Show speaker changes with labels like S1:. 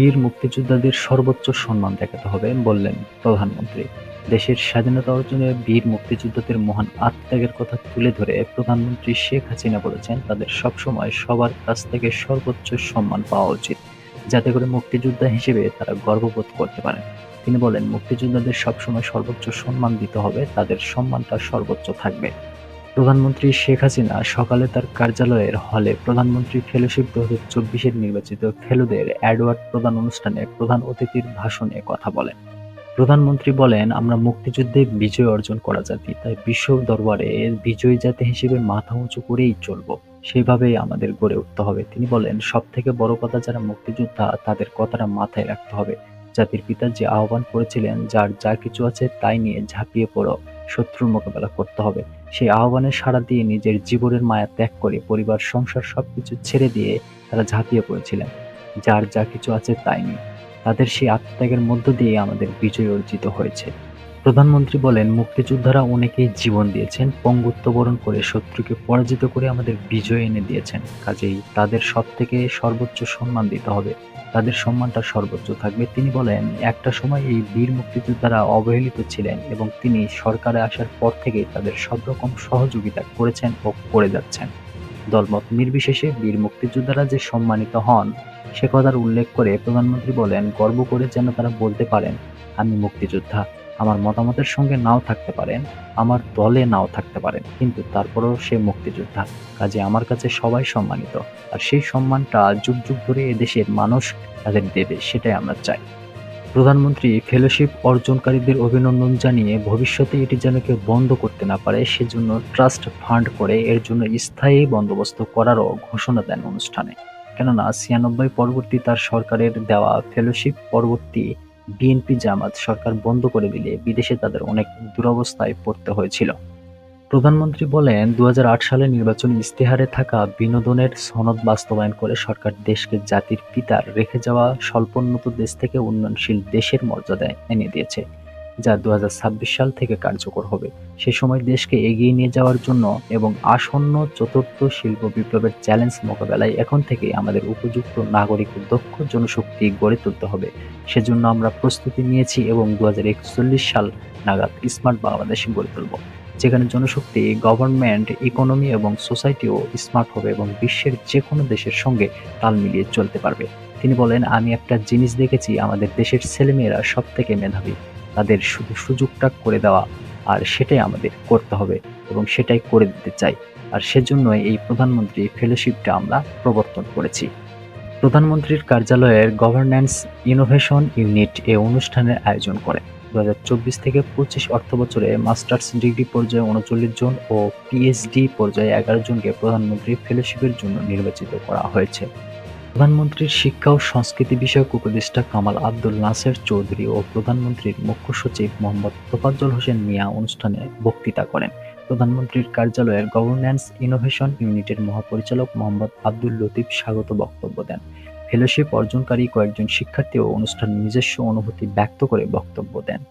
S1: বীর মুক্তিযোদ্ধাদের সর্বোচ্চ সম্মান দেখাতে হবে বললেন প্রধানমন্ত্রী। দেশের স্বাধীনতা অর্জনে বীর মুক্তিযোদ্ধাদের মহান আত্মত্যাগের কথা তুলে ধরে প্রধানমন্ত্রী শেখ হাসিনা বলেছেন, তাদের সবসময় সবার কাছ থেকে সর্বোচ্চ সম্মান পাওয়া উচিত, যাতে করে মুক্তিযোদ্ধা হিসেবে তারা গর্ববোধ করতে পারেন। তিনি বলেন, মুক্তিযোদ্ধাদের সবসময় সর্বোচ্চ সম্মান দিতে হবে, তাদের সম্মানটা সর্বোচ্চ থাকবে। প্রধানমন্ত্রী শেখ হাসিনা সকালে তার কার্যালয়ের হলে প্রধানমন্ত্রী ফেলোশিপ 2024-এর নির্বাচিত ফেলোদের অ্যাওয়ার্ড প্রদান অনুষ্ঠানে প্রধান অতিথির ভাষণে কথা বলেন। প্রধানমন্ত্রী বলেন, আমরা মুক্তিযুদ্ধে বিজয় অর্জন করা জাতি, তাই বিশ্ব দরবারে বিজয়ী জাতি হিসেবে মাথা উঁচু করেই চলব, সেইভাবেই আমাদের গড়ে উঠতে হবে। তিনি বলেন, সব থেকে বড় কথা, যারা মুক্তিযোদ্ধা তাদের কথাটা মাথায় রাখতে হবে। জাতির পিতা যে আহ্বান করেছিলেন, যার যা কিছু আছে তাই নিয়ে ঝাঁপিয়ে পড়ো, শত্রুর মোকাবেলা করতে হবে, সেই আহ্বানে সাড়া দিয়ে নিজের জীবনের মায়া ত্যাগ করে পরিবার সংসার সবকিছু ছেড়ে দিয়ে তারা ঝাঁপিয়ে পড়েছিলেন যার যা কিছু আছে তাই নিয়ে। তাদের সেই আত্মত্যাগের মধ্য দিয়ে আমাদের বিজয় অর্জিত হয়েছে। প্রধানমন্ত্রী বলেন, মুক্তিযোদ্ধারা অনেকেই জীবন দিয়েছেন, পঙ্গুত্ব বরণ করে শত্রুকে পরাজিত করে আমাদের বিজয় এনে দিয়েছেন। কাজেই তাদের সব থেকে সর্বোচ্চ সম্মান দিতে হবে, তাদের সম্মানটা সর্বোচ্চ থাকবে। তিনি বলেন, একটা সময় এই বীর মুক্তিযোদ্ধারা অবহেলিত ছিলেন এবং তিনি সরকারে আসার পর থেকেই তাদের সব রকম সহযোগিতা করেছেন ও করে যাচ্ছেন। দলমত নির্বিশেষে বীর মুক্তিযোদ্ধারা যে সম্মানিত হন, সে কথার উল্লেখ করে প্রধানমন্ত্রী বলেন, গর্ব করে যেন তারা বলতে পারেন, আমি মুক্তিযোদ্ধা। আমার মতামতের সঙ্গে নাও থাকতে পারেন, আমার দলে নাও থাকতে পারেন, কিন্তু তারপরেও সে মুক্তিযোদ্ধা। কাজে আমার কাছে সবাই সম্মানিত, আর সেই সম্মানটা যুগ যুগ ধরে এদেশের মানুষ তাদের দেবে, সেটাই আমরা চাই। প্রধানমন্ত্রী ফেলোশিপ অর্জনকারীদের অভিনন্দন জানিয়ে ভবিষ্যতে এটি যেন কেউ বন্ধ করতে না পারে, সেজন্য ট্রাস্ট ফান্ড করে এর জন্য স্থায়ী বন্দোবস্ত করারও ঘোষণা দেন অনুষ্ঠানে। কেননা 96 পরবর্তী তার সরকারের দেওয়া ফেলোশিপ পরবর্তী বিএনপি জামাত সরকার বন্ধ করে দিলে বিদেশে তাদের অনেক দুরবস্থায় পড়তে হয়েছিল। প্রধানমন্ত্রী বলেন, 2008 সালে নির্বাচনী ইশতেহারে থাকা বিনোদনের সনদ বাস্তবায়ন করে সরকার দেশকে জাতির পিতার রেখে যাওয়া স্বল্পোন্নত দেশ থেকে উন্নয়নশীল দেশের মর্যাদায় এনে দিয়েছে, যা 2026 সাল থেকে কার্যকর হবে। সে সময় দেশকে এগিয়ে নিয়ে যাওয়ার জন্য এবং আসন্ন চতুর্থ শিল্প বিপ্লবের চ্যালেঞ্জ মোকাবেলায় এখন থেকেই আমাদের উপযুক্ত নাগরিক ও দক্ষ জনশক্তি গড়ে তুলতে হবে। সেজন্য আমরা প্রস্তুতি নিয়েছি এবং 2041 সাল নাগাদ স্মার্ট বাংলাদেশ গড়ে তুলব, যেখানে জনশক্তি, গভর্নমেন্ট, ইকোনমি এবং সোসাইটিও স্মার্ট হবে এবং বিশ্বের যেকোনো দেশের সঙ্গে তাল মিলিয়ে চলতে পারবে। তিনি বলেন, আমি একটা জিনিস দেখেছি, আমাদের দেশের ছেলেমেয়েরা সব থেকে মেধাবী, তাদের শুধু সুযোগটা করে দেওয়া, আর সেটাই আমাদের করতে হবে এবং সেটাই করে দিতে চাই। আর সেজন্যই এই প্রধানমন্ত্রী ফেলোশিপটা আমরা প্রবর্তন করেছি। প্রধানমন্ত্রীর কার্যালয়ের গভর্ন্যান্স ইনোভেশন ইউনিট এ অনুষ্ঠানের আয়োজন করে। 2024-25 অর্থবছরে মাস্টার্স ডিগ্রি পর্যায়ে 39 জন ও পিএইচডি পর্যায়ে 11 জনকে প্রধানমন্ত্রী ফেলোশিপের জন্য নির্বাচিত করা হয়েছে। প্রধানমন্ত্রীর শিক্ষা ও সংস্কৃতি বিষয়ক উপদেষ্টা কামাল আব্দুল নাসের চৌধুরী ও প্রধানমন্ত্রীর মুখ্য সচিব মোহাম্মদ তোফাজ্জল হোসেন মিয়া অনুষ্ঠানে বক্তৃতা করেন। প্রধানমন্ত্রীর কার্যালয়ের গভর্ন্যান্স ইনোভেশন ইউনিটের মহাপরিচালক মোহাম্মদ আব্দুল লতিফ স্বাগত বক্তব্য দেন। ফেলোশিপ অর্জনকারী কয়েকজন শিক্ষার্থীও অনুষ্ঠানে নিজস্ব অনুভূতি ব্যক্ত করে বক্তব্য দেন।